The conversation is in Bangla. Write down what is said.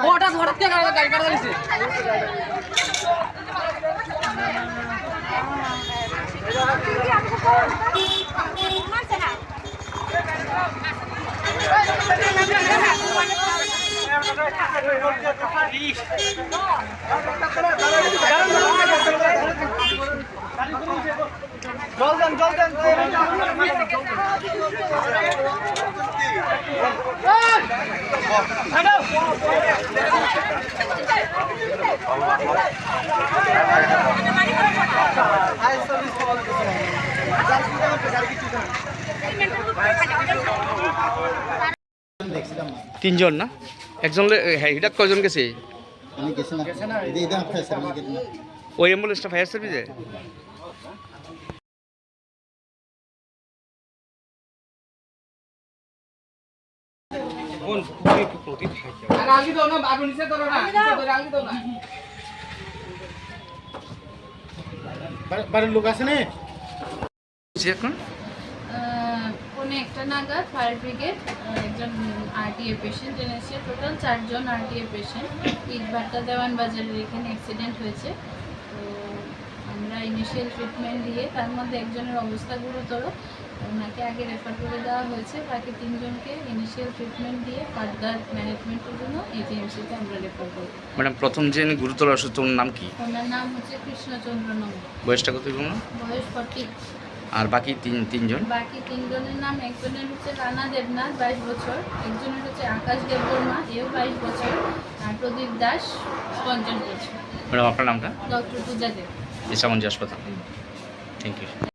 হঠাৎ হঠাৎ কে গাড়ি কাটা দিছে জল দেন তিনজন না একজন এটা কয়জন গেছে ওই অ্যাম্বুলেন্সটা ফায়ার সার্ভিসে বাড়ির লোক আছে না এখন পৌনে একটা নাগাদ ফায়ার ব্রিগেড একজন আরটিএ পেশেন্ট এনেছে, টোটাল 4 জন আরটিএ পেশেন্ট ইটভাটা দেওয়ান বাজারের এখানে অ্যাক্সিডেন্ট হয়েছে। তো আমরা ইনিশিয়াল ট্রিটমেন্ট দিয়ে তার মধ্যে একজনের অবস্থা গুরুতর, ওনাকে আগে রেফার করে দেওয়া হয়েছে, বাকি 3 জনকে ইনিশিয়াল ট্রিটমেন্ট দিয়ে ফার্দার ম্যানেজমেন্টের জন্য এজিএমসিতে আমরা রেফার করব। ম্যাডাম প্রথম যে গুরুতর অসুস্থ ওনার নাম কি? ওনার নাম হচ্ছে কৃষ্ণচন্দ্র নম। বয়সটা কত বলুন? বয়স 40। আর বাকি তিনজন? বাকি 3 জনের নাম, একজনের হচ্ছে রানা দেবনাথ 22 বছর, একজনের হচ্ছে আকাশ দেববর্মা এও 22 বছর, আর প্রদীপ দাস 50 বছর। ম্যাডাম আপনার নামটা? ডক্টর পূজা দেব, ইসামঞ্জি হাসপাতাল। Thank you.